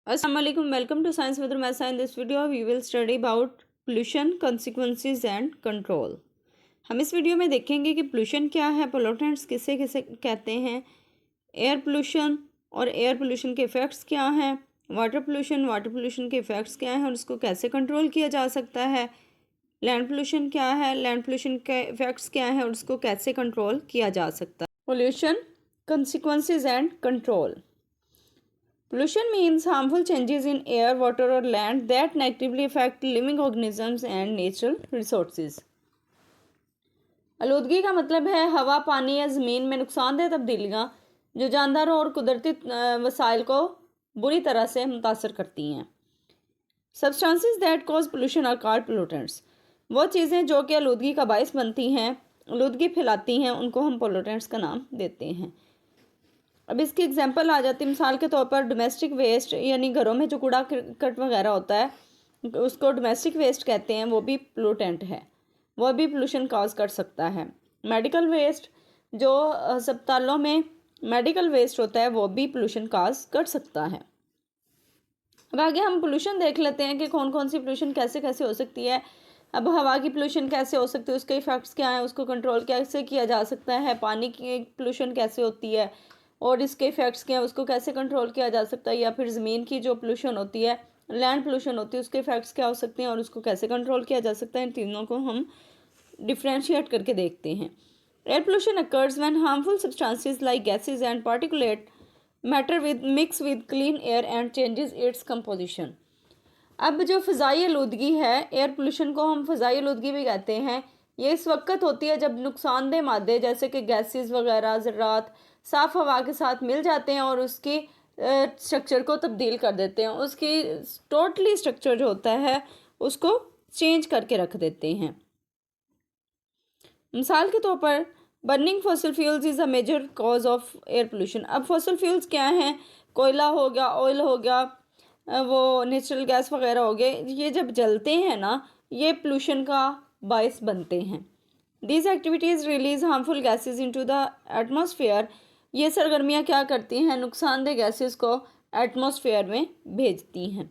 Assalamualaikum. Welcome to Science with Ramasa. In this video, we will study about pollution, consequences and control. हम इस video में देखेंगे कि pollution क्या है, पोल्यूटेंट्स किसे किसे कहते हैं, एयर पोल्यूशन और एयर पोल्यूशन के इफ़ेक्ट्स क्या हैं, वाटर पोल्यूशन के इफ़ेक्ट्स क्या हैं और उसको कैसे कंट्रोल किया जा सकता है, लैंड पोल्यूशन क्या है, लैंड पोल्यूशन के इफ़ेक्ट्स क्या हैं और उसको कैसे कंट्रोल किया जा सकता है। Pollution, consequences and control. Pollution means harmful changes in air, water or land that negatively affect living organisms and natural resources. आलूदगी का मतलब है हवा, पानी या ज़मीन में नुकसानदेह तब्दीलियाँ जो जानदारों और कुदरती वसाइल को बुरी तरह से मुतासर करती हैं। Substances that cause pollution are called pollutants. वो चीज़ें जो कि आलूदगी का बायस बनती हैं, आलूदगी फैलाती हैं, उनको हम पोल्यूटेंट्स का नाम देते हैं। अब इसकी एग्जांपल आ जाती है, मिसाल के तौर पर डोमेस्टिक वेस्ट, यानी घरों में जो कूड़ा करकट वगैरह होता है उसको डोमेस्टिक वेस्ट कहते हैं, वो भी पोल्यूटेंट है, वो भी पोल्यूशन कॉज कर सकता है। मेडिकल वेस्ट, जो अस्पतालों में मेडिकल वेस्ट होता है, वो भी पोल्यूशन कॉज कर सकता है। अब आगे हम पोल्यूशन देख लेते हैं कि कौन कौन सी पोल्यूशन कैसे कैसे हो सकती है। अब हवा की पोल्यूशन कैसे हो सकती है, उसके इफ़ेक्ट्स क्या हैं, उसको कंट्रोल कैसे किया जा सकता है। पानी की पोल्यूशन कैसे होती है और इसके इफ़ेक्ट्स क्या हैं, उसको कैसे कंट्रोल किया जा सकता है। या फिर ज़मीन की जो पोल्यूशन होती है, लैंड पोल्यूशन होती है, उसके इफ़ेक्ट्स क्या हो सकते हैं और उसको कैसे कंट्रोल किया जा सकता है। इन तीनों को हम डिफ्रेंशिएट करके देखते हैं। Air pollution occurs when harmful substances like gases and particulate matter mix with clean air and changes its composition. अब जो फ़िज़ाई आलूदगी है, एयर पोल्यूशन को हम फ़िज़ाई आलूदगी भी कहते हैं, ये इस वक्त होती है जब नुकसानदेह मादे जैसे कि गैसेस वगैरह ज़रात साफ़ हवा के साथ मिल जाते हैं और उसकी स्ट्रक्चर को तब्दील कर देते हैं, उसकी टोटली स्ट्रक्चर जो होता है उसको चेंज करके रख देते हैं। मिसाल के तौर पर burning fossil fuels is a major cause of air pollution. अब फॉसिल फ्यूल्स क्या हैं, कोयला हो गया, ऑयल हो गया, वो नेचुरल गैस वगैरह हो गए, ये जब जलते हैं ना, ये पोल्यूशन का बायस बनते हैं। These activities release harmful gases into the atmosphere. ये सरगर्मियाँ क्या करती हैं, नुकसानदेह गैसेस को एटमॉस्फेयर में भेजती हैं।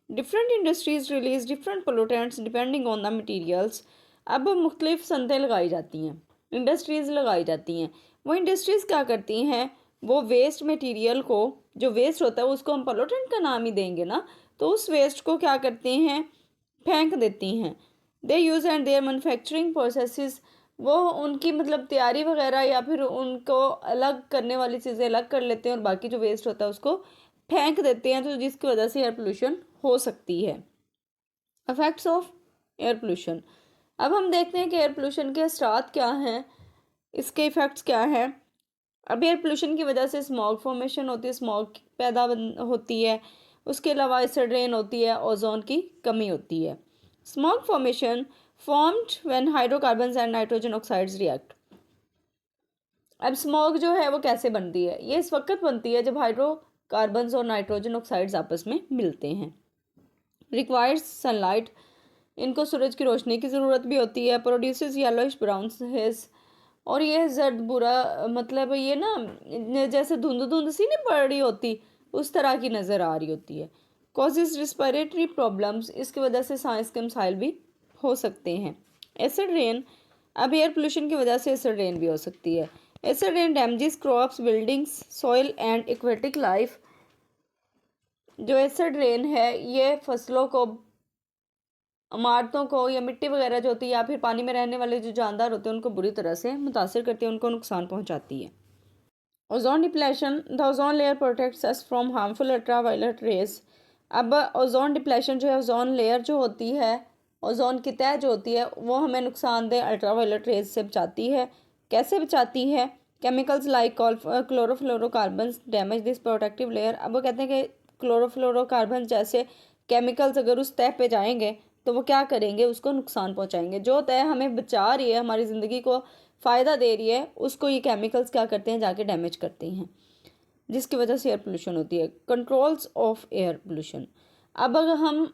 Different industries release different pollutants depending on the materials. अब मुख्तलिफ सनतें लगाई जाती हैं, इंडस्ट्रीज़ लगाई जाती हैं। वो इंडस्ट्रीज़ क्या करती हैं, वो वेस्ट मटेरियल को, जो वेस्ट होता है उसको हम पोल्यूटेंट का नाम ही देंगे ना, तो उस वेस्ट को क्या करती हैं, फेंक देती हैं। They use and their manufacturing processes, वो उनकी मतलब तैयारी वगैरह या फिर उनको अलग करने वाली चीज़ें अलग कर लेते हैं और बाकी जो वेस्ट होता है उसको फेंक देते हैं, तो जिसकी वजह से एयर पोल्यूशन हो सकती है। Effects of air pollution. अब हम देखते हैं कि एयर पोल्यूशन के असरात क्या हैं, इसके इफ़ेक्ट्स क्या हैं। अब एयर पोल्यूशन की वजह से स्मॉग फॉर्मेशन होती है, स्मॉग पैदा होती है। उसके अलावा एसिड रेन होती है, ओजोन की कमी होती है। Smog formation formed when hydrocarbons and nitrogen oxides react. अब स्मॉग जो है वो कैसे बनती है, ये इस वक्त बनती है जब हाइड्रोकार्बन्स और नाइट्रोजन ऑक्साइड्स आपस में मिलते हैं। रिक्वायर्स सनलाइट, इनको सूरज की रोशनी की ज़रूरत भी होती है। प्रोड्यूसेस येलोइश ब्राउन हेज, और ये जर्द बुरा मतलब ये ना जैसे धुंध धुंध सी नहीं पड़ रही होती, उस तरह की नज़र आ रही होती है। कॉजेज रिस्पिरेटरी प्रॉब्लम्स, इसकी वजह से सांस के मसाइल भी हो सकते हैं। एसिड रेन, अब एयर पोल्यूशन की वजह से एसिड रेन भी हो सकती है। Acid rain damages crops, buildings, soil and aquatic life. जो एसिड रेन है ये फसलों को, इमारतों को या मिट्टी वगैरह जो होती है या फिर पानी में रहने वाले जो जानदार होते हैं उनको बुरी तरह से मुतासर करती है, उनको नुकसान पहुंचाती है। Ozone depletion, the ozone layer protects us from harmful ultraviolet rays. अब ओजोन डिप्लेशन जो है, ओजोन लेयर जो होती है, ओजोन की तह जो होती है, वो हमें नुकसानदेह अल्ट्रावायलेट रेज से बचाती है। कैसे बचाती है, chemicals like chlorofluorocarbons damage this protective layer. अब वो कहते हैं कि क्लोरोफ्लोरोकार्बन जैसे केमिकल्स अगर उस तह पे जाएंगे तो वो क्या करेंगे, उसको नुकसान पहुंचाएंगे। जो तय हमें बचा रही है, हमारी ज़िंदगी को फ़ायदा दे रही है, उसको ये केमिकल्स क्या करते हैं, जाके डैमेज करते हैं, जिसकी वजह से एयर पोल्यूशन होती है। Controls of air pollution. अब अगर हम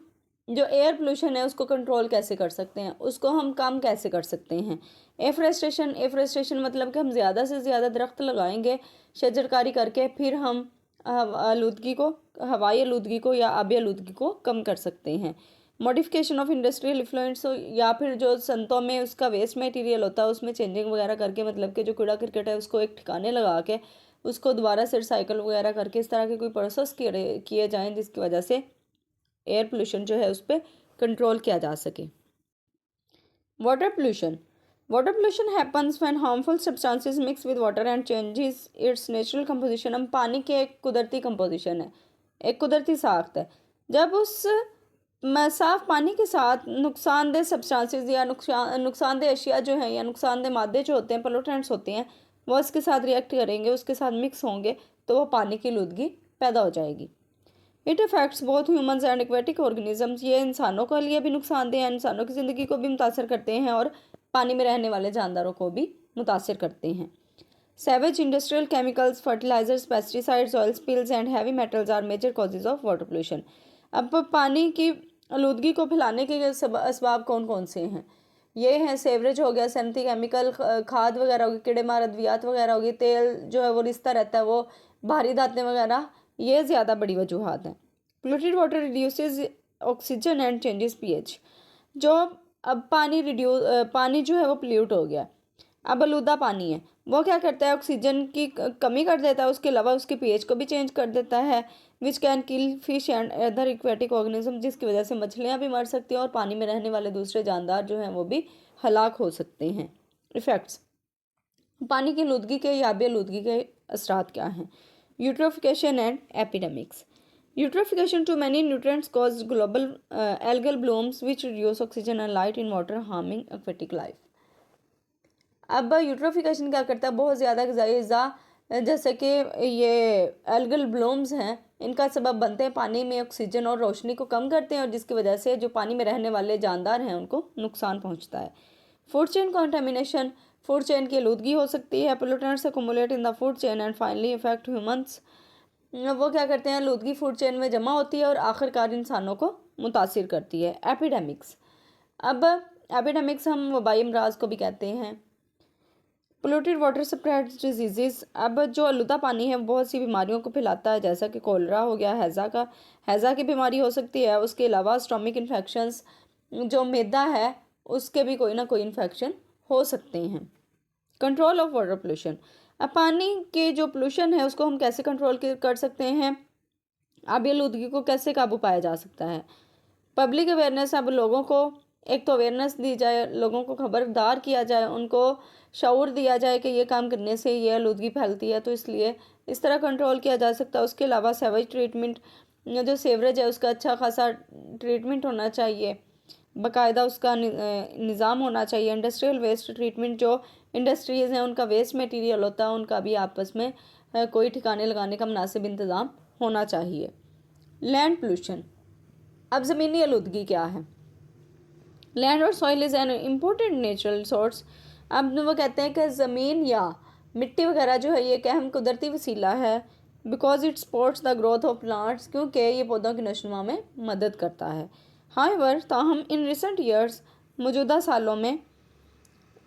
जो एयर पोल्यूशन है उसको कंट्रोल कैसे कर सकते हैं, उसको हम कम कैसे कर सकते हैं। एफरेस्टेशन मतलब कि हम ज़्यादा से ज़्यादा दरख्त लगाएंगे शजरकारी करके, फिर हम आलूदगी को, हवाई आलूदगी को या आबी आलूदगी को कम कर सकते हैं। मॉडिफिकेशन ऑफ इंडस्ट्रियल इफ्लुएंट्स, या फिर जो संतों में उसका वेस्ट मटेरियल होता है उसमें चेंजिंग वगैरह करके, मतलब कि जो कूड़ा करकट है उसको एक ठिकाने लगा के उसको दोबारा से रिसाइकल वगैरह करके इस तरह के कोई प्रोसेस किए जाएँ जिसकी वजह से एयर पोल्यूशन जो है उस पर कंट्रोल किया जा सके। Water pollution, water pollution happens when harmful substances mix with water and changes it's natural composition. हम पानी के एक कुदरती कंपोजिशन है, एक कुदरती साख्त है, जब उस साफ पानी के साथ नुकसानदेह सब्सटेंसेस या नुकसानदेह अशिया जो हैं या नुकसानदेह मादे जो होते हैं, पोल्यूटेंट्स होते हैं, वो उसके साथ रिएक्ट करेंगे, उसके साथ मिक्स होंगे तो वो पानी की आलूदगी पैदा हो जाएगी। It affects both humans and aquatic organisms, ये इंसानों के लिए भी नुकसानदेह है, इंसानों की ज़िंदगी को भी मुतासर करते हैं और पानी में रहने वाले जानदारों को भी मुतासर करते हैं। Sewage industrial chemicals, fertilisers, pesticides, oil spills and heavy metals are major causes of water pollution. अब पानी की आलूदगी को फैलाने के असबाब कौन कौन से हैं? ये हैं सेवरेज हो गया, सैनिटरी केमिकल, खाद वगैरह होगी, कीड़े मार अद्वियात वगैरह होगी, तेल जो है वो रिश्ता रहता है, वो भारी धातें वगैरह, ये ज़्यादा बड़ी वजूहत हैं। Polluted water reduces oxygen and changes pH. जो अब पानी जो है वो पोल्यूट हो गया, अब आलूदा पानी है, वो क्या करता है, ऑक्सीजन की कमी कर देता है, उसके अलावा उसके पीएच को भी चेंज कर देता है, which can kill fish and other aquatic organism, जिसकी वजह से मछलियाँ भी मर सकती हैं और पानी में रहने वाले दूसरे जानदार जो हैं वो भी हलाक हो सकते हैं। इफ़ेक्ट्स, पानी की आलूदगी के या आलूदगी के असरात क्या हैं? Eutrophication and epidemics. Eutrophication to many nutrients cause global algal blooms which reduce oxygen and light in water, harming aquatic life. अब यूट्रोफिकेशन क्या करता है, बहुत ज़्यादा ग़िज़ाई अज़ा जैसे कि ये एल्गल ब्लूम्स हैं, इनका सबब बनते हैं पानी में ऑक्सीजन और रोशनी को कम करते हैं और जिसकी वजह से जो पानी में रहने वाले जानदार हैं उनको नुकसान पहुंचता है। Food chain contamination, food chain की आलूदगी हो सकती है। Pollutants accumulate in the food chain and finally effect humans, वो क्या करते हैं, आलूदगी फूड चेन में जमा होती है और आखिरकार इंसानों को मुतासिर करती है। एपिडेमिक्स, अब एपिडेमिक्स हम वबाई अमराज को भी कहते हैं। पोल्यूटेड वाटर स्प्रेड्स डिजीज़, अब जो आलूदा पानी है वो बहुत सी बीमारियों को फैलाता है, जैसा कि कोलरा हो गया, हैज़ा की बीमारी हो सकती है। उसके अलावा स्टोमिक इन्फेक्शंस, जो मैदा है उसके भी कोई ना कोई इन्फेक्शन हो सकते हैं। कंट्रोल ऑफ वाटर पोल्यूशन, अब पानी के जो पोल्यूशन है उसको हम कैसे कंट्रोल कर सकते हैं, आबी आलूदगी को कैसे काबू पाया जा सकता है? पब्लिक अवेयरनेस, अब लोगों को एक तो अवेयरनेस दी जाए, लोगों को खबरदार किया जाए, उनको शऊर दिया जाए कि ये काम करने से ये आलूदगी फैलती है, तो इसलिए इस तरह कंट्रोल किया जा सकता है। उसके अलावा सेवेज ट्रीटमेंट, जो सेवरेज है उसका अच्छा खासा ट्रीटमेंट होना चाहिए, बाकायदा उसका निज़ाम होना चाहिए। इंडस्ट्रियल वेस्ट ट्रीटमेंट, जो इंडस्ट्रीज़ हैं उनका वेस्ट मटेरियल होता है उनका भी आपस में कोई ठिकाने लगाने का मुनासिब इंतज़ाम होना चाहिए। लैंड पोल्यूशन, अब ज़मीनी आलूदगी क्या है? लैंड और soil is an important natural resource, अब वो कहते हैं कि ज़मीन या मिट्टी वगैरह जो है ये एक अहम कुदरती वसीला है, because it supports the growth of plants, क्योंकि ये पौधों की नशोनुमा में मदद करता है। हाउएवर, ताहम इन रिसेंट ईयर्स, मौजूदा सालों में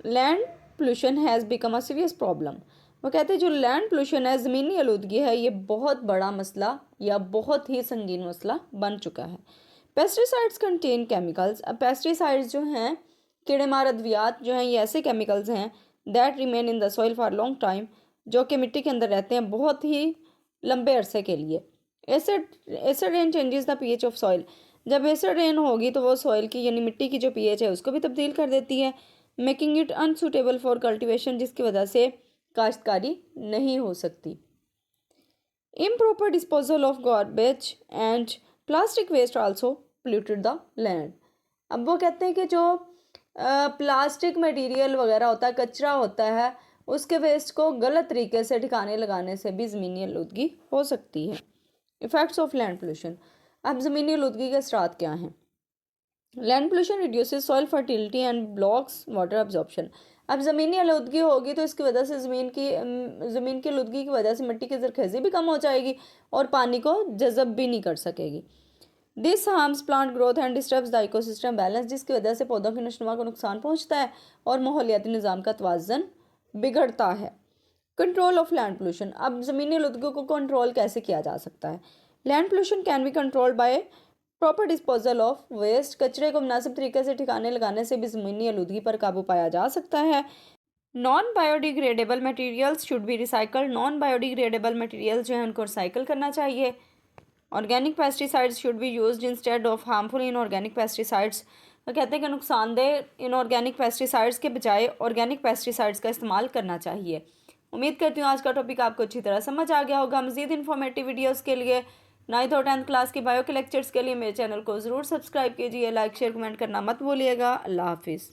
land pollution has become a serious problem. वो कहते हैं जो लैंड पोल्यूशन है, ज़मीनी आलूदगी है, ये बहुत बड़ा मसला या बहुत ही संगीन मसला बन चुका है। पेस्टिसाइड्स कंटेन केमिकल्स, अब पेस्टिसाइड्स जो हैं, कीड़े मार अद्वियात जो हैं, ये ऐसे केमिकल्स हैं that remain in the soil for long time, जो कि मिट्टी के अंदर रहते हैं बहुत ही लंबे अरसे के लिए। Acid rain changes the pH of soil, जब एसिड रेन होगी तो वो सॉइल की यानी मिट्टी की जो पीएच है उसको भी तब्दील कर देती है, making it unsuitable for cultivation, जिसकी वजह से काश्तकारी नहीं हो सकती। Improper disposal of garbage and plastic waste also polluted the land, अब वो कहते हैं कि जो प्लास्टिक मटेरियल वगैरह होता है, कचरा होता है, उसके वेस्ट को गलत तरीके से ठिकाने लगाने से भी ज़मीनी आलूदगी हो सकती है। इफ़ेक्ट्स ऑफ लैंड पोल्यूशन, अब ज़मीनी आलूदगी के असरात क्या हैं? Land pollution reduces soil fertility and blocks water absorption, अब ज़मीनी आलूदगी होगी तो इसकी वजह से ज़मीन की आलूदगी की वजह से मिट्टी की ज़रख़ेज़ी भी कम हो जाएगी और पानी को जज़ब भी नहीं कर सकेगी। This harms plant growth and disturbs the ecosystem balance, जिसकी वजह से पौधों की नशोनुमा को नुकसान पहुंचता है और माहौलियाती निज़ाम का तवाज़ुन बिगड़ता है। Control of land pollution. अब ज़मीनी आलूदगी को कंट्रोल कैसे किया जा सकता है? Land pollution can be controlled by proper disposal of waste. कचरे को मुनासिब तरीके से ठिकाने लगाने से भी ज़मीनी आलूदगी पर काबू पाया जा सकता है। Non biodegradable materials should be recycled. Non biodegradable materials जो है उनको रिसाइकल करना चाहिए। Organic pesticides should be used instead of harmful inorganic pesticides. तो कहते हैं कि नुकसानदेह इनऑर्गेनिक पेस्टिसाइड्स के बजाय ऑर्गेनिक पेस्टिसाइड्स का इस्तेमाल करना चाहिए। उम्मीद करती हूँ आज का टॉपिक आपको अच्छी तरह समझ आ गया होगा। मज़ीद इन्फॉर्मेटिव वीडियोस के लिए 9th और 10th क्लास के बायो के लेक्चर्स के लिए मेरे चैनल को ज़रूर सब्सक्राइब कीजिए। लाइक शेयर कमेंट करना मत भूलिएगा। अल्लाह हाफिज़।